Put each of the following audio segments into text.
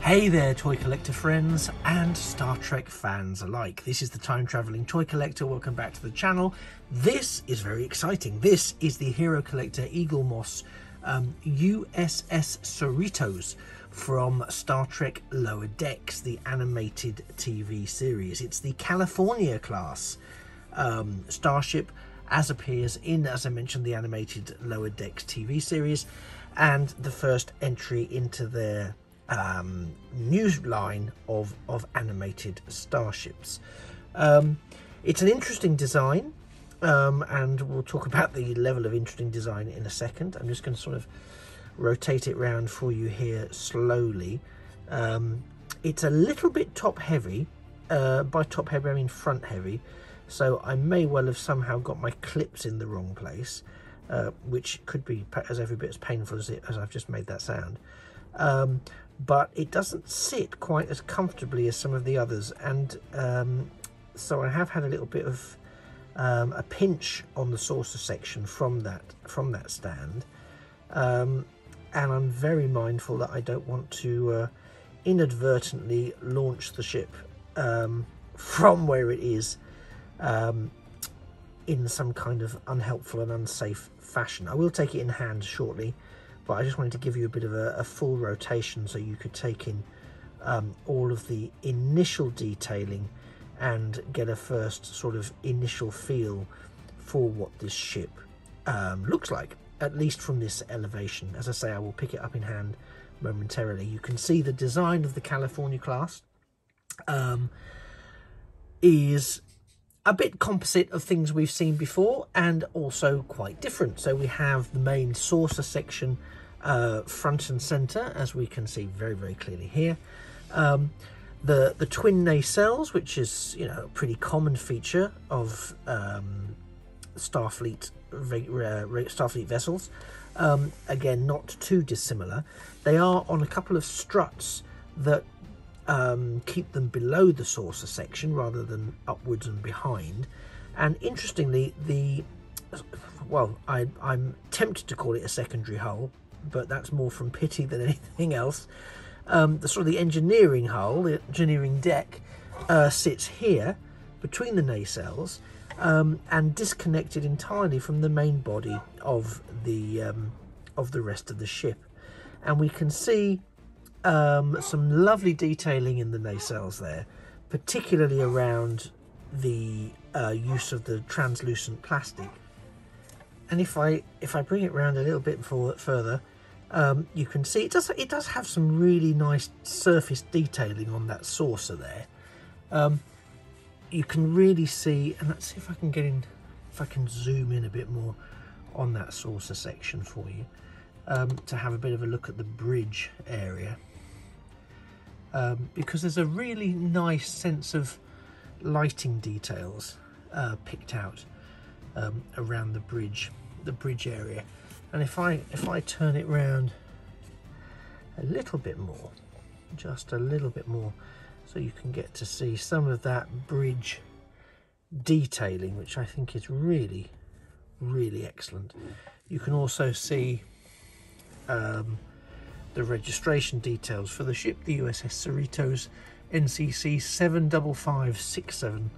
Hey there, toy collector friends and Star Trek fans alike. This is the time traveling toy collector. Welcome back to the channel. This is very exciting. This is the Hero Collector Eagle Moss USS Cerritos from Star Trek Lower Decks, the animated TV series. It's the California-class Starship, as appears in, as I mentioned, the animated Lower Decks TV series, and the first entry into their news line of animated starships. It's an interesting design, and we'll talk about the level of interesting design in a second. I'm just going to sort of rotate it round for you here slowly. It's a little bit top heavy. By top heavy I mean front heavy, so I may well have somehow got my clips in the wrong place, which could be as every bit as painful as I've just made that sound. But it doesn't sit quite as comfortably as some of the others, and so I have had a little bit of a pinch on the saucer section from that stand, and I'm very mindful that I don't want to inadvertently launch the ship from where it is in some kind of unhelpful and unsafe fashion. I will take it in hand shortly, but I just wanted to give you a bit of a full rotation so you could take in all of the initial detailing and get a first sort of initial feel for what this ship looks like, at least from this elevation. As I say, I will pick it up in hand momentarily. You can see the design of the California-class is a bit composite of things we've seen before, and also quite different. So we have the main saucer section front and center, as we can see very, very clearly here. The twin nacelles, which is, you know, a pretty common feature of Starfleet vessels. Again, not too dissimilar. They are on a couple of struts that keep them below the saucer section rather than upwards and behind. And interestingly, I'm tempted to call it a secondary hull, but that's more from pity than anything else. The engineering hull, the engineering deck, sits here between the nacelles, and disconnected entirely from the main body of the rest of the ship. And we can see some lovely detailing in the nacelles there, particularly around the use of the translucent plastic. And if I bring it round a little bit further, you can see it does have some really nice surface detailing on that saucer there. You can really see, and let's see if I can get in, if I can zoom in a bit more on that saucer section for you, to have a bit of a look at the bridge area, because there's a really nice sense of lighting details picked out around the bridge area. And if I turn it round a little bit more, just a little bit more, so you can get to see some of that bridge detailing, which I think is really, really excellent. You can also see the registration details for the ship, the USS Cerritos, NCC 75567.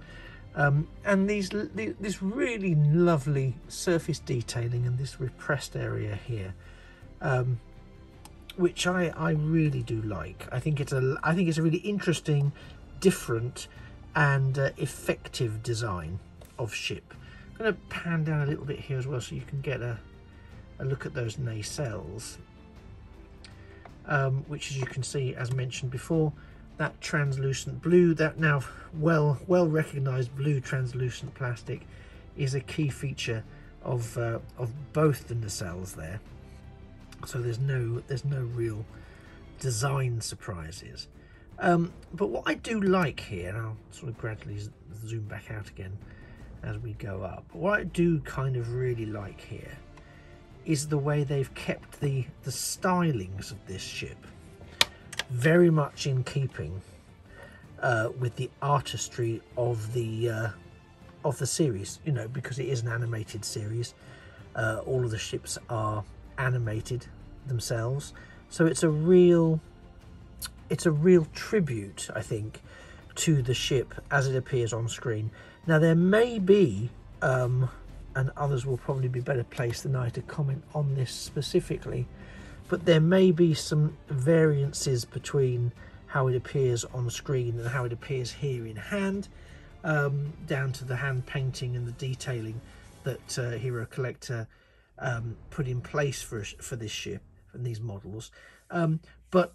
And this really lovely surface detailing and this repressed area here, which I really do like. I think it's a really interesting, different, and effective design of ship. I'm going to pan down a little bit here as well, so you can get a look at those nacelles, which, as you can see, as mentioned before, that translucent blue, that now well recognized blue translucent plastic, is a key feature of both the nacelles there. So there's no real design surprises. But what I do like here, and I'll sort of gradually zoom back out again as we go up, but what I do kind of really like here is the way they've kept the stylings of this ship very much in keeping with the artistry of the series, you know, because it is an animated series. All of the ships are animated themselves, so it's a real it's a real tribute, I think, to the ship as it appears on screen. Now there may be, and others will probably be better placed than I to comment on this specifically, but there may be some variances between how it appears on screen and how it appears here in hand, down to the hand painting and the detailing that Hero Collector put in place for this ship and these models. But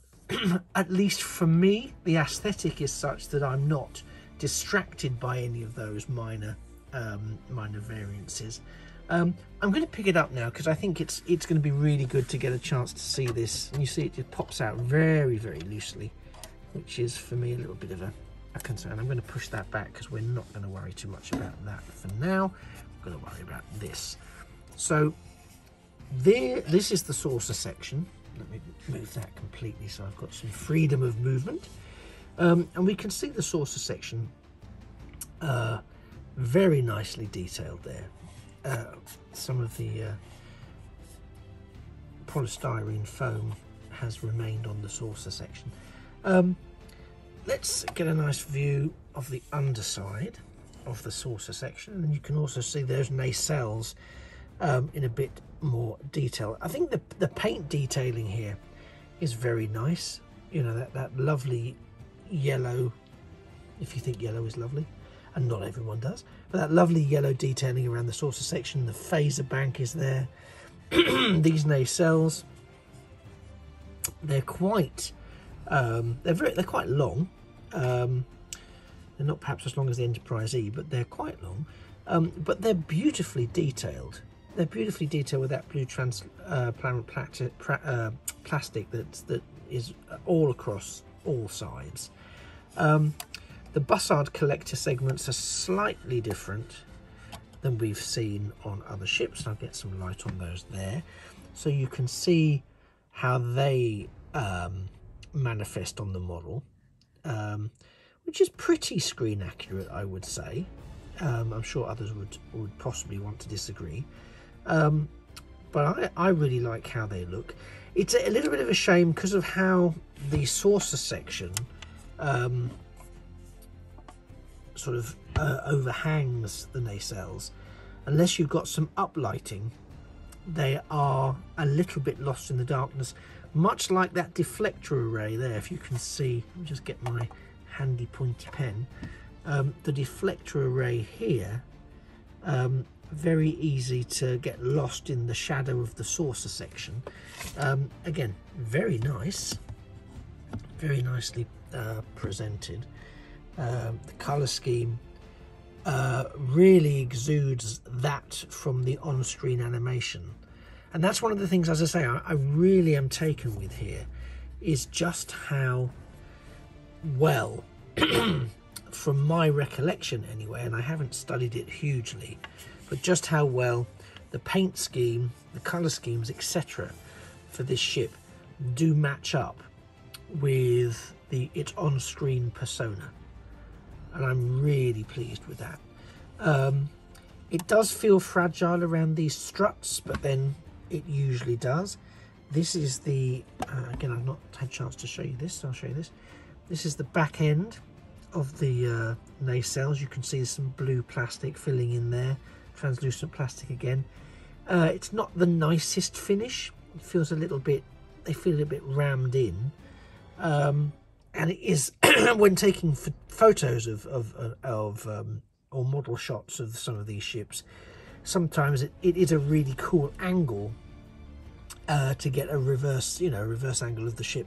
at least for me, the aesthetic is such that I'm not distracted by any of those minor variances. I'm going to pick it up now because I think it's going to be really good to get a chance to see this. And you see it just pops out very, very loosely, which is for me a little bit of a concern. I'm going to push that back because we're not going to worry too much about that for now. We're going to worry about this. So this is the saucer section. Let me move that completely so I've got some freedom of movement. And we can see the saucer section very nicely detailed there. Some of the polystyrene foam has remained on the saucer section. Let's get a nice view of the underside of the saucer section, and you can also see those nacelles in a bit more detail. I think the paint detailing here is very nice. You know, that lovely yellow, if you think yellow is lovely, and not everyone does, but that lovely yellow detailing around the saucer section. The phaser bank is there. These nacelles, they're quite they're quite long. They're not perhaps as long as the Enterprise E, but they're quite long. But they're beautifully detailed. They're beautifully detailed with that blue transparent plastic that is all across all sides. The Bussard collector segments are slightly different than we've seen on other ships. I'll get some light on those there, so you can see how they manifest on the model, which is pretty screen accurate, I would say. I'm sure others would possibly want to disagree, but I really like how they look. It's a little bit of a shame because of how the saucer section sort of overhangs the nacelles. Unless you've got some uplighting, they are a little bit lost in the darkness, much like that deflector array there. If you can see, let me just get my handy pointy pen. The deflector array here, very easy to get lost in the shadow of the saucer section. Again, very nice, very nicely presented. The colour scheme really exudes that from the on-screen animation, and that's one of the things, as I say, I really am taken with here, is just how well, from my recollection anyway, and I haven't studied it hugely, but just how well the paint scheme, the colour schemes, etc. for this ship do match up with its on-screen persona. And I'm really pleased with that. It does feel fragile around these struts, but then it usually does. This is the, again, I've not had a chance to show you this, so I'll show you this. This is the back end of the nacelles. You can see some blue plastic filling in there, translucent plastic again. It's not the nicest finish. It feels a little bit, they feel a little bit rammed in. And it is, when taking photos or model shots of some of these ships, sometimes it is a really cool angle to get a reverse angle of the ship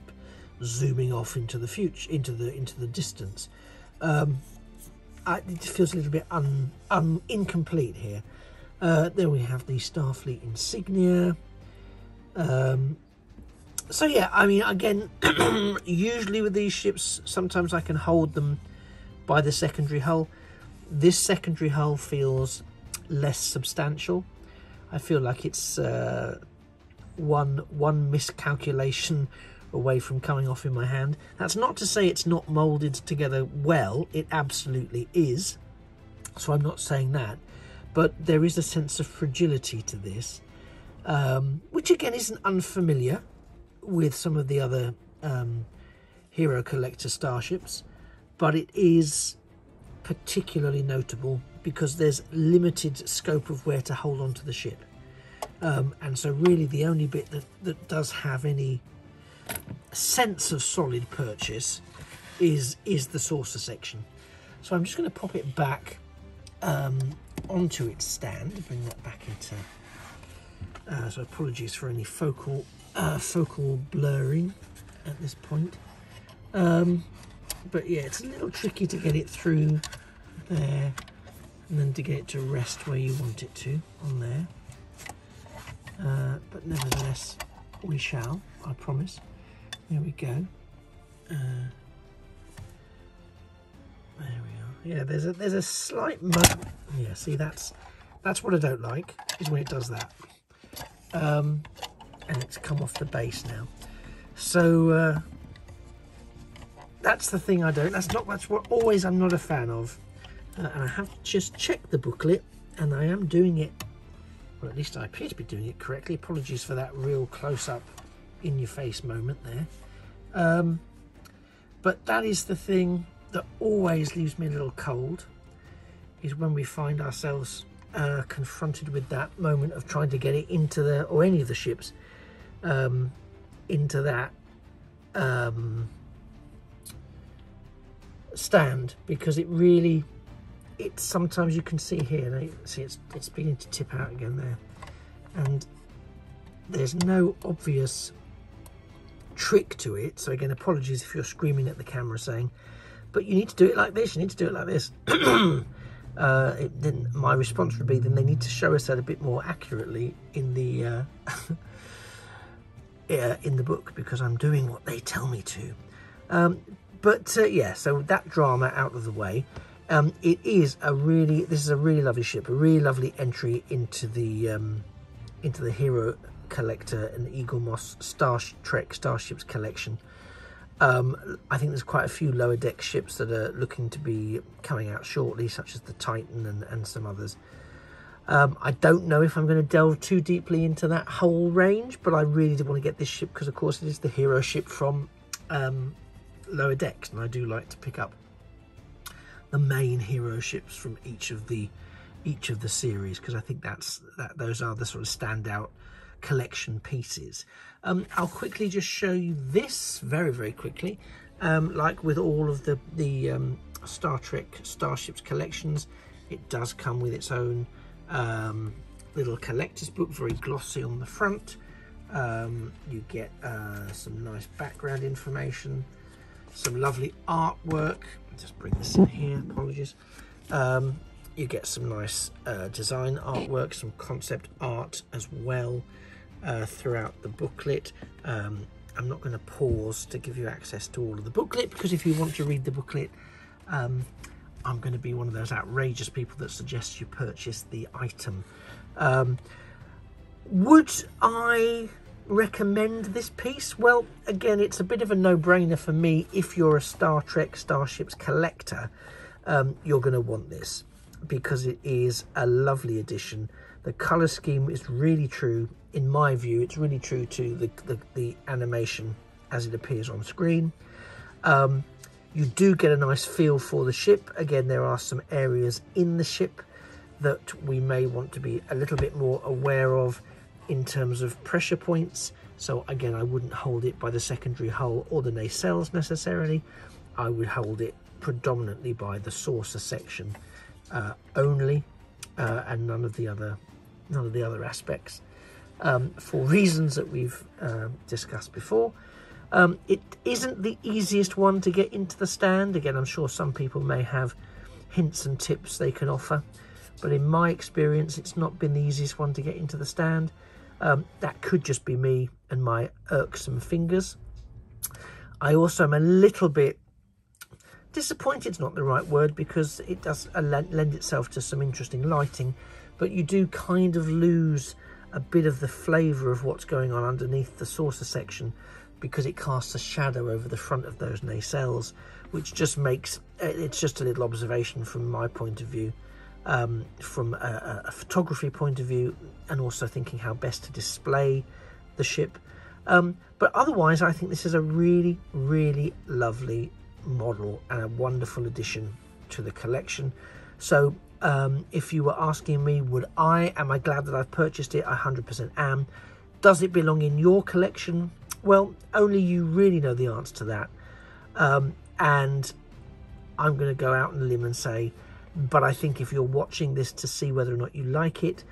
zooming off into the future, into the distance. It feels a little bit incomplete here. Then we have the Starfleet insignia. So yeah, I mean, again, usually with these ships, sometimes I can hold them by the secondary hull. This secondary hull feels less substantial. I feel like it's one miscalculation away from coming off in my hand. That's not to say it's not moulded together well. It absolutely is. So I'm not saying that. But there is a sense of fragility to this, which again isn't unfamiliar with some of the other Hero Collector starships, but it is particularly notable because there's limited scope of where to hold on to the ship. And so really the only bit that does have any sense of solid purchase is the saucer section. So I'm just going to pop it back onto its stand, bring that back into, so apologies for any focal blurring at this point. But yeah, it's a little tricky to get it through there and then to get it to rest where you want it to on there. But nevertheless, we shall, I promise. There we go. There we are. Yeah, there's a slight yeah, see, that's what I don't like, is when it does that. And it's come off the base now. So that's the thing I don't. That's what always I'm not a fan of. And I have just checked the booklet, and I am doing it. Well, at least I appear to be doing it correctly. Apologies for that real close-up, in-your-face moment there. But that is the thing that always leaves me a little cold, is when we find ourselves confronted with that moment of trying to get it into the, or any of the ships, into that stand, because it really, it's sometimes you can see here, now you see it's beginning to tip out again there, and there's no obvious trick to it. So again, apologies if you're screaming at the camera saying, but you need to do it like this, you need to do it like this. Then my response would be, then they need to show us that a bit more accurately in the in the book, because I'm doing what they tell me to. Yeah, so that drama out of the way. This is a really lovely ship, a really lovely entry into the Hero Collector and Eaglemoss Star Trek Starships collection. I think there's quite a few lower deck ships that are looking to be coming out shortly, such as the Titan and some others. I don't know if I'm going to delve too deeply into that whole range, but I really did want to get this ship because, of course, it is the hero ship from lower decks, and I do like to pick up the main hero ships from each of the series, because I think those are the sort of standout collection pieces. I'll quickly just show you this very, very quickly. Like with all of the Star Trek Starships collections, it does come with its own little collector's book, very glossy on the front. You get some nice background information, some lovely artwork. I'll just bring this in here, apologies. You get some nice design artwork, some concept art as well throughout the booklet. I'm not going to pause to give you access to all of the booklet, because if you want to read the booklet, I'm going to be one of those outrageous people that suggests you purchase the item. Would I recommend this piece? Well, again, it's a bit of a no-brainer for me. If you're a Star Trek Starships collector, you're going to want this, because it is a lovely addition. The colour scheme is really true, in my view. It's really true to the animation as it appears on screen. You do get a nice feel for the ship. Again, there are some areas in the ship that we may want to be a little bit more aware of in terms of pressure points. So again, I wouldn't hold it by the secondary hull or the nacelles necessarily. I would hold it predominantly by the saucer section only, and none of the other aspects, for reasons that we've discussed before. It isn't the easiest one to get into the stand. Again, I'm sure some people may have hints and tips they can offer, but in my experience, it's not been the easiest one to get into the stand. That could just be me and my irksome fingers. I also am a little bit disappointed, it's not the right word, because it does lend itself to some interesting lighting, but you do kind of lose a bit of the flavour of what's going on underneath the saucer section, because it casts a shadow over the front of those nacelles, which just makes it's just a little observation from my point of view, from a photography point of view, and also thinking how best to display the ship. But otherwise, I think this is a really, really lovely model and a wonderful addition to the collection. So if you were asking me, am I glad that I've purchased it? I 100% am. Does it belong in your collection? Well, only you really know the answer to that. And I'm going to go out on a limb and say, but I think if you're watching this to see whether or not you like it,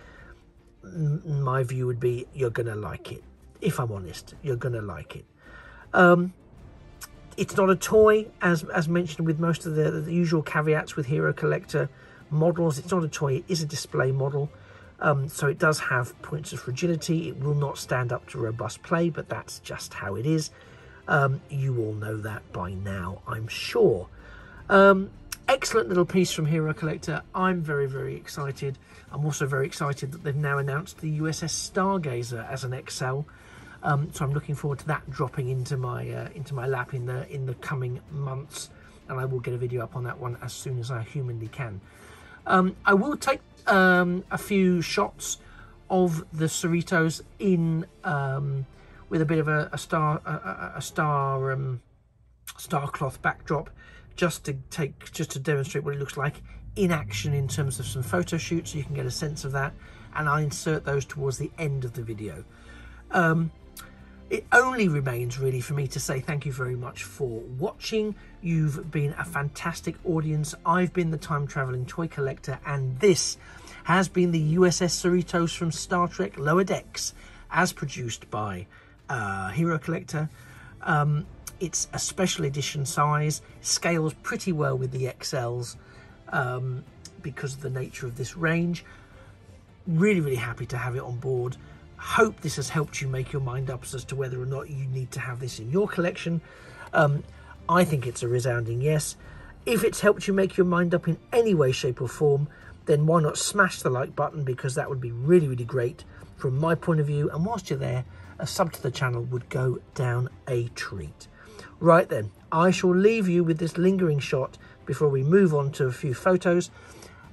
my view would be you're going to like it. If I'm honest, you're going to like it. It's not a toy, as mentioned with most of the usual caveats with Hero Collector models. It's not a toy, it is a display model. So it does have points of fragility. It will not stand up to robust play, but that's just how it is. You all know that by now, I'm sure. Excellent little piece from Hero Collector. I'm very, very excited. I'm also very excited that they've now announced the USS Stargazer as an XL. So I'm looking forward to that dropping into my lap in the coming months, and I will get a video up on that one as soon as I humanly can. I will take a few shots of the Cerritos in with a bit of a star cloth backdrop, just to demonstrate what it looks like in action in terms of some photo shoots, so you can get a sense of that, and I'll insert those towards the end of the video. It only remains really for me to say thank you very much for watching. You've been a fantastic audience. I've been the time traveling toy collector, and this has been the USS Cerritos from Star Trek Lower Decks, as produced by Hero Collector. It's a special edition size, scales pretty well with the XLs because of the nature of this range. Really, really happy to have it on board. Hope this has helped you make your mind up as to whether or not you need to have this in your collection. I think it's a resounding yes. If it's helped you make your mind up in any way, shape or form, then why not smash the like button, because that would be really, really great from my point of view. And whilst you're there, a sub to the channel would go down a treat. Right then, I shall leave you with this lingering shot before we move on to a few photos.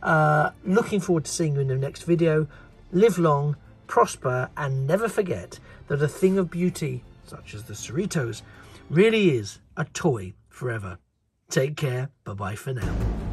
Looking forward to seeing you in the next video. Live long, prosper, and never forget that a thing of beauty, such as the Cerritos, really is a toy forever. Take care. Bye-bye for now.